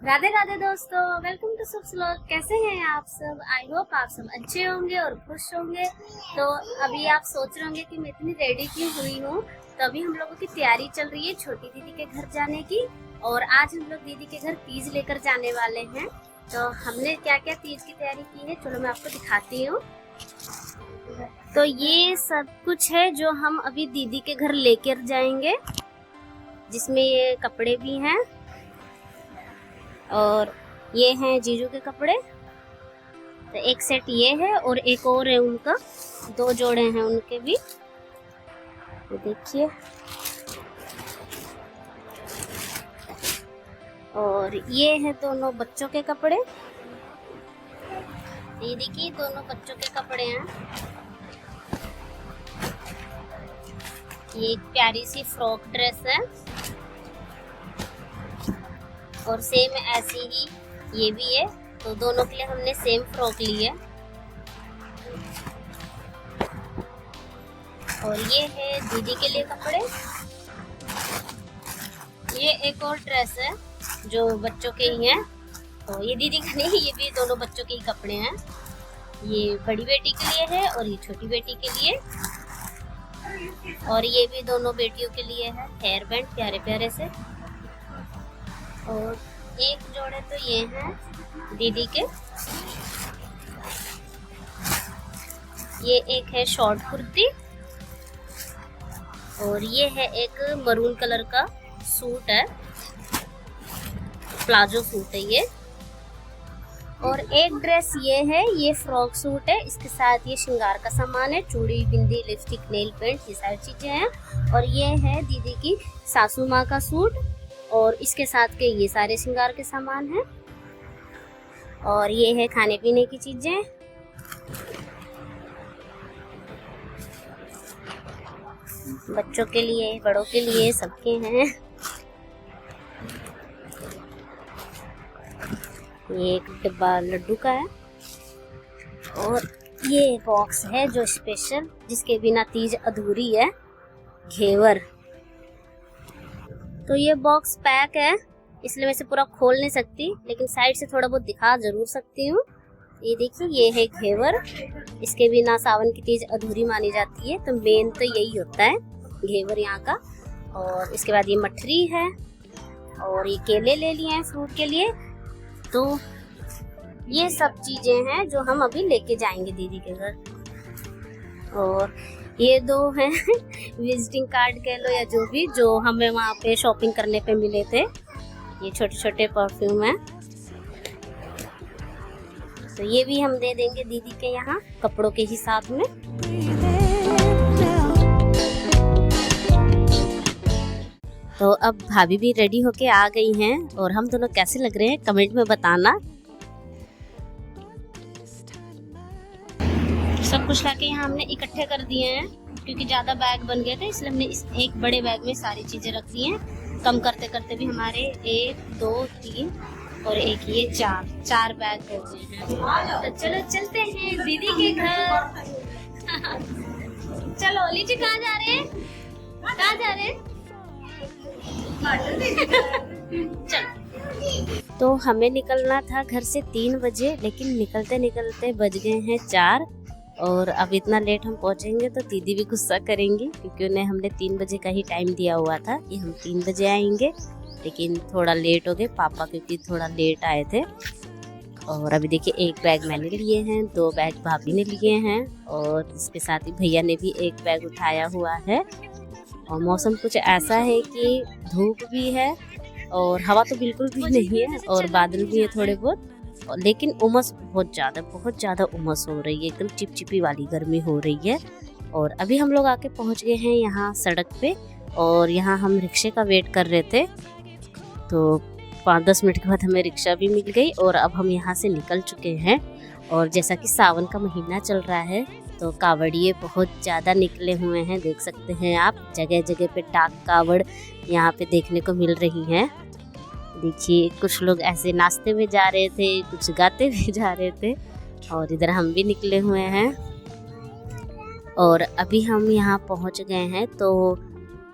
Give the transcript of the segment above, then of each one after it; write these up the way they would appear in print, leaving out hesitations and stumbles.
राधे राधे दोस्तों, welcome to Shubh vlog. कैसे हैं आप सब? आई होप आप सब अच्छे होंगे और खुश होंगे। तो अभी आप सोच रहे होंगे कि मैं इतनी रेडी क्यों हुई हूँ। तो अभी हम लोगों की तैयारी चल रही है छोटी दीदी के घर जाने की, और आज हम लोग दीदी के घर तीज लेकर जाने वाले हैं। तो हमने क्या क्या तीज की तैयारी की है, चलो मैं आपको दिखाती हूँ। तो ये सब कुछ है जो हम अभी दीदी के घर लेकर जाएंगे, जिसमें ये कपड़े भी हैं और ये हैं जीजू के कपड़े। तो एक सेट ये है और एक और है उनका, दो जोड़े हैं उनके भी। तो देखिए, और ये है दोनों बच्चों के कपड़े, दीदी की दोनों बच्चों के कपड़े हैं। ये एक प्यारी सी फ्रॉक ड्रेस है और सेम ऐसी ही ये भी है। तो दोनों के लिए हमने सेम फ्रॉक ली है। और ये है दीदी के लिए कपड़े। ये एक और ड्रेस है जो बच्चों के ही हैं। तो ये दीदी का नहीं, ये भी दोनों बच्चों के ही कपड़े हैं। ये बड़ी बेटी के लिए है और ये छोटी बेटी के लिए, और ये भी दोनों बेटियों के लिए है। हेयर बैंड प्यारे प्यारे से। और एक जोड़े तो ये हैं दीदी के। ये एक है शॉर्ट कुर्ती और ये है एक मरून कलर का सूट है, प्लाजो सूट है ये। और एक ड्रेस ये है, ये फ्रॉक सूट है। इसके साथ ये श्रृंगार का सामान है, चूड़ी, बिंदी, लिपस्टिक, नेल पेंट, ये सारी चीजें हैं। और ये है दीदी की सासू माँ का सूट, और इसके साथ के ये सारे श्रृंगार के सामान हैं। और ये है खाने पीने की चीजें। बच्चों के लिए, बड़ों के लिए, सबके हैं। ये एक डिब्बा लड्डू का है और ये बॉक्स है जो स्पेशल, जिसके बिना तीज अधूरी है, घेवर। तो ये बॉक्स पैक है, इसलिए मैं इसे पूरा खोल नहीं सकती, लेकिन साइड से थोड़ा बहुत दिखा जरूर सकती हूँ। ये देखिए, ये है घेवर। इसके बिना सावन की तीज अधूरी मानी जाती है। तो मेन तो यही होता है घेवर यहाँ का। और इसके बाद ये मठरी है और ये केले ले लिए हैं फ्रूट के लिए। तो ये सब चीजें हैं जो हम अभी लेके जाएंगे दीदी के घर। और ये दो हैं विजिटिंग कार्ड कह लो या जो भी, जो हमें वहाँ पे शॉपिंग करने पे मिले थे। ये छोटे छोटे परफ्यूम हैं, तो ये भी हम दे देंगे दीदी के यहाँ कपड़ों के हिसाब में। तो अब भाभी भी रेडी होके आ गई हैं, और हम दोनों कैसे लग रहे हैं कमेंट में बताना। सब कुछ लाके यहाँ हमने इकट्ठे कर दिए हैं, क्योंकि ज्यादा बैग बन गए थे, इसलिए हमने इस एक बड़े बैग में सारी चीजें रख दी हैं। कम करते करते भी हमारे 1 2 3 और एक ये 4 बैग हो गए हैं। तो चलो चलते हैं दीदी के घर। चलो लीजिए, कहाँ जा रहे हैं? कहाँ जा रहे हैं? चलो। तो हमें निकलना था घर से 3 बजे, लेकिन निकलते निकलते बज गए हैं 4। और अब इतना लेट हम पहुंचेंगे तो दीदी भी गुस्सा करेंगी, क्योंकि उन्हें हमने 3 बजे का ही टाइम दिया हुआ था कि हम 3 बजे आएंगे। लेकिन थोड़ा लेट हो गए पापा, क्योंकि थोड़ा लेट आए थे। और अभी देखिए, एक बैग मैंने लिए हैं, 2 बैग भाभी ने लिए हैं, और इसके साथ ही भैया ने भी एक बैग उठाया हुआ है। और मौसम कुछ ऐसा है कि धूप भी है और हवा तो बिल्कुल भी नहीं है, और बादल भी है थोड़े बहुत, लेकिन उमस बहुत ज़्यादा उमस हो रही है, एकदम चिपचिपी वाली गर्मी हो रही है। और अभी हम लोग आके पहुंच गए हैं यहाँ सड़क पे, और यहाँ हम रिक्शे का वेट कर रहे थे। तो 5-10 मिनट के बाद हमें रिक्शा भी मिल गई, और अब हम यहाँ से निकल चुके हैं। और जैसा कि सावन का महीना चल रहा है, तो कावड़िए बहुत ज़्यादा निकले हुए हैं, देख सकते हैं आप। जगह जगह पे डाक कावड़ यहाँ पे देखने को मिल रही हैं। देखिए, कुछ लोग ऐसे नाचते हुए जा रहे थे, कुछ गाते हुए जा रहे थे, और इधर हम भी निकले हुए हैं। और अभी हम यहाँ पहुँच गए हैं। तो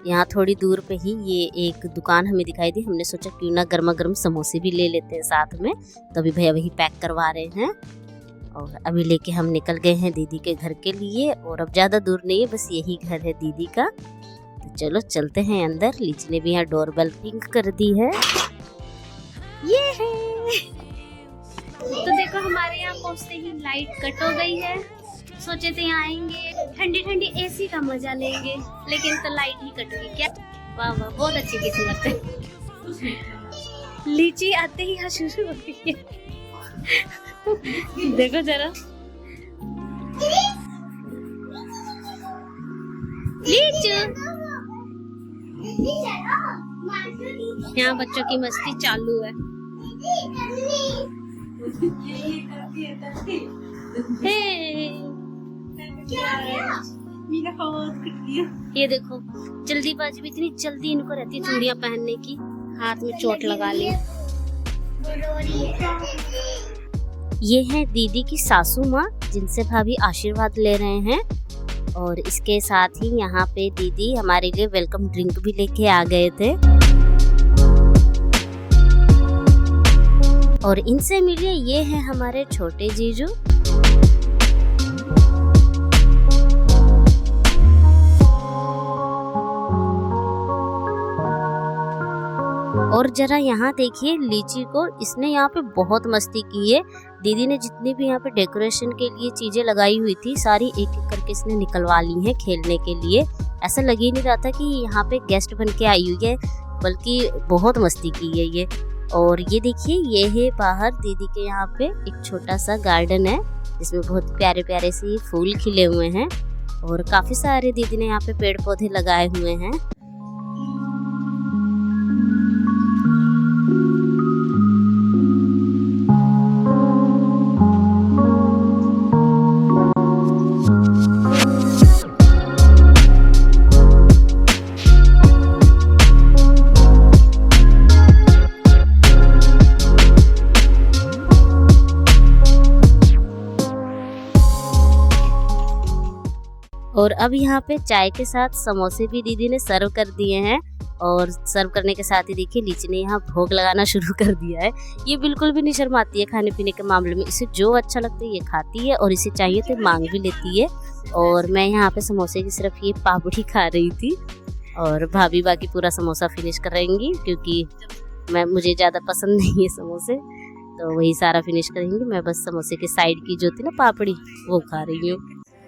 यहाँ थोड़ी दूर पे ही ये एक दुकान हमें दिखाई दी। हमने सोचा क्यों ना गर्मा गर्म समोसे भी ले लेते हैं साथ में, तो अभी भैया वही पैक करवा रहे हैं। और अभी लेके हम निकल गए हैं दीदी के घर के लिए, और अब ज़्यादा दूर नहीं है, बस यही घर है दीदी का। तो चलो चलते हैं अंदर। लीची ने भी यहाँ डोरबेल पिंक कर दी है। ये है तो देखो हमारे यहाँ पहुँचते ही लाइट कट हो गई है। सोचे थे यहाँ आएंगे ठंडी ठंडी एसी का मजा लेंगे, लेकिन तो लाइट ही कट गई। क्या वाह वाह, बहुत अच्छी किस्मत है। लीची आते ही यहाँ शुरू हो गई है। देखो जरा, लीचू यहाँ बच्चों की मस्ती चालू है। ये देखो जल्दीबाजी भी इतनी जल्दी इनको रहती है चूड़ियां पहनने की, हाथ में चोट लगा ली। ये है दीदी की सासू माँ, जिनसे भाभी आशीर्वाद ले रहे हैं। और इसके साथ ही यहाँ पे दीदी हमारे लिए वेलकम ड्रिंक भी लेके आ गए थे। और इनसे मिलिए, ये है हमारे छोटे जीजू। और जरा यहाँ देखिए लीची को, इसने यहाँ पे बहुत मस्ती की है। दीदी ने जितनी भी यहाँ पे डेकोरेशन के लिए चीजें लगाई हुई थी, सारी एक एक करके इसने निकलवा ली हैं खेलने के लिए। ऐसा लग ही नहीं रहा था कि यहाँ पे गेस्ट बन के आई हुई है, बल्कि बहुत मस्ती की है ये। और ये देखिए, ये है बाहर दीदी के यहाँ पे एक छोटा सा गार्डन है, जिसमें बहुत प्यारे प्यारे से फूल खिले हुए हैं। और काफी सारे दीदी ने यहाँ पे पेड़ पौधे लगाए हुए हैं। और अब यहाँ पे चाय के साथ समोसे भी दीदी ने सर्व कर दिए हैं। और सर्व करने के साथ ही देखिए लीची ने यहाँ भोग लगाना शुरू कर दिया है। ये बिल्कुल भी नहीं शर्माती है खाने पीने के मामले में, इसे जो अच्छा लगता है ये खाती है, और इसे चाहिए तो मांग भी लेती है। और मैं यहाँ पे समोसे की सिर्फ ये पापड़ी खा रही थी, और भाभी बाकी पूरा समोसा फिनिश करेंगी, क्योंकि मुझे ज़्यादा पसंद नहीं है समोसे, तो वही सारा फिनिश करेंगी। मैं बस समोसे के साइड की जो थी ना पापड़ी, वो खा रही हूँ।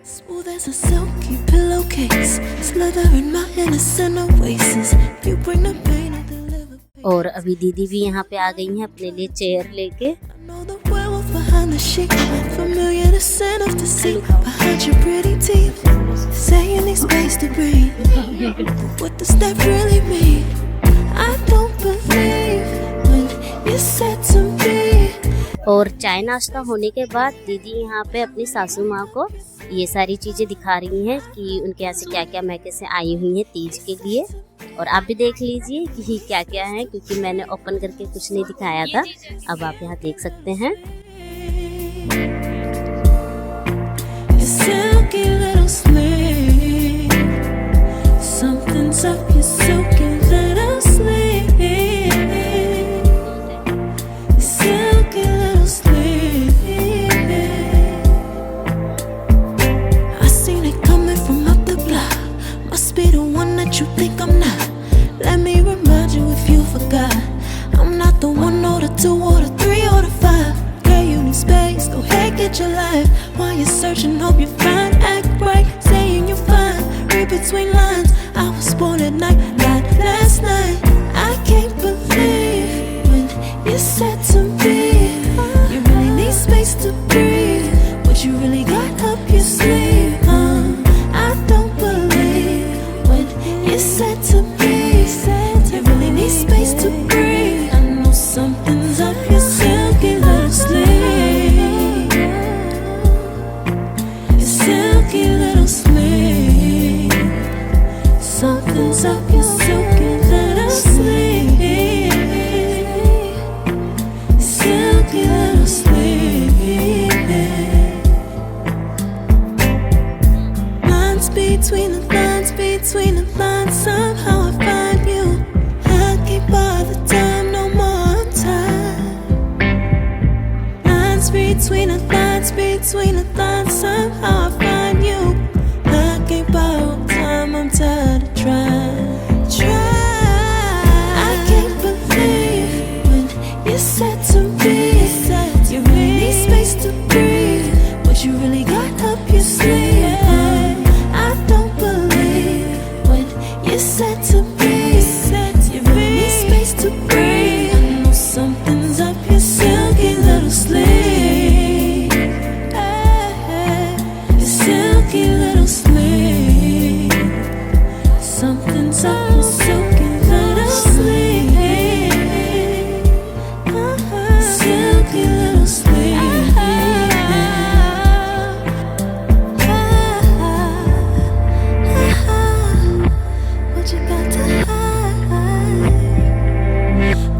Smooth as a silky pillowcase, slither in my innocent oasis. You bring the pain and deliver. और अभी दीदी भी यहाँ पे आ गई हैं अपने लिए चेयर लेके। I know the werewolf behind the sheet, familiar the scent of deceit behind your pretty teeth. Saying need space to breathe, but what does that really mean? I don't believe when you said to me. और चाय नाश्ता होने के बाद दीदी यहाँ पे अपनी सासू माँ को ये सारी चीज़ें दिखा रही हैं कि उनके यहाँ से क्या क्या मैके से आई हुई हैं तीज के लिए। और आप भी देख लीजिए कि क्या क्या है, क्योंकि मैंने ओपन करके कुछ नहीं दिखाया था। अब आप यहाँ देख सकते हैं। You think I'm not? Let me remind you if you forgot. I'm not the 1 or the 2 or the 3 or the 5. Girl, you need space, go ahead, get your life. While you're searching, hope you find. Act right, saying you're fine. Read between lines, I was born at night, not last night. I can't believe when you said to me, you really need space to breathe. What you really got up your sleeve, I don't believe when you said to me, you really need space to breathe. I know something's up your silky little sleeve. between the thoughts, somehow I find you. I can't borrow time, I'm tired of trying. I can't believe when you said to me, you really need space to breathe. What you really got up your sleeve? I don't believe when you said to me, you really need space to breathe. I know something's up your silky little sleeve. Your silky little sleeve. Something's up your silky little sleeve. Silky little sleeve. What you got to hide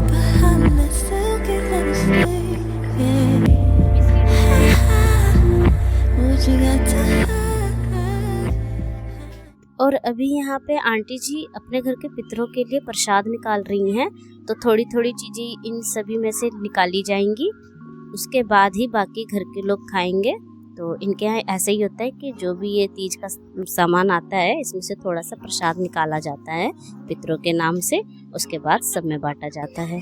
behind that silky little sleeve? What you got to hide? और अभी यहाँ पे aunty जी अपने घर के पितरों के लिए प्रसाद निकाल रही हैं, तो थोड़ी थोड़ी चीज़ें इन सभी में से निकाली जाएंगी, उसके बाद ही बाकी घर के लोग खाएंगे। तो इनके यहाँ ऐसे ही होता है कि जो भी ये तीज का सामान आता है इसमें से थोड़ा सा प्रसाद निकाला जाता है पितरों के नाम से, उसके बाद सब में बांटा जाता है।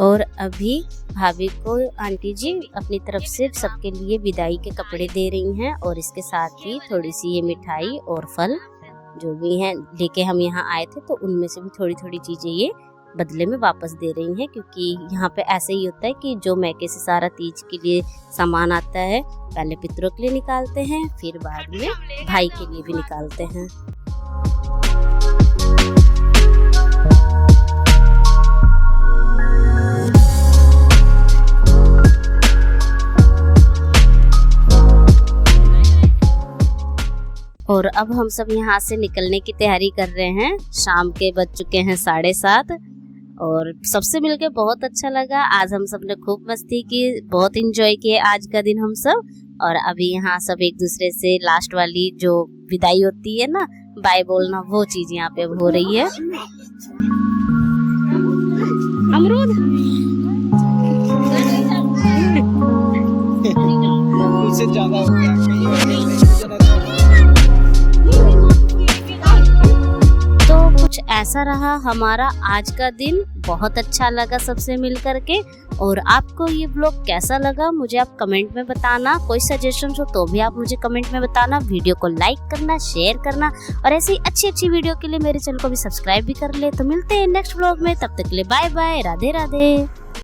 और अभी भाभी को आंटी जी अपनी तरफ से सबके लिए विदाई के कपड़े दे रही हैं, और इसके साथ ही थोड़ी सी ये मिठाई और फल जो भी हैं लेके हम यहाँ आए थे, तो उनमें से भी थोड़ी थोड़ी चीज़ें ये बदले में वापस दे रही हैं, क्योंकि यहाँ पे ऐसे ही होता है कि जो मैके से सारा तीज के लिए सामान आता है पहले पितरों के लिए निकालते हैं, फिर बाद में भाई के लिए भी निकालते हैं। और अब हम सब यहाँ से निकलने की तैयारी कर रहे हैं। शाम के बज चुके हैं 7:30 और सबसे मिलके बहुत अच्छा लगा। आज हम सब ने खूब मस्ती की, बहुत एंजॉय किए आज का दिन हम सब। और अभी यहाँ सब एक दूसरे से लास्ट वाली जो विदाई होती है ना, बाय बोलना, वो चीज यहाँ पे हो रही है। अमरूद उससे ज्यादा हो गया। कुछ ऐसा रहा हमारा आज का दिन, बहुत अच्छा लगा सबसे मिल करके। और आपको ये ब्लॉग कैसा लगा मुझे आप कमेंट में बताना, कोई सजेशन हो तो भी आप मुझे कमेंट में बताना। वीडियो को लाइक करना, शेयर करना, और ऐसी अच्छी वीडियो के लिए मेरे चैनल को भी सब्सक्राइब भी कर ले। तो मिलते हैं नेक्स्ट ब्लॉग में, तब तक के लिए बाय बाय, राधे राधे।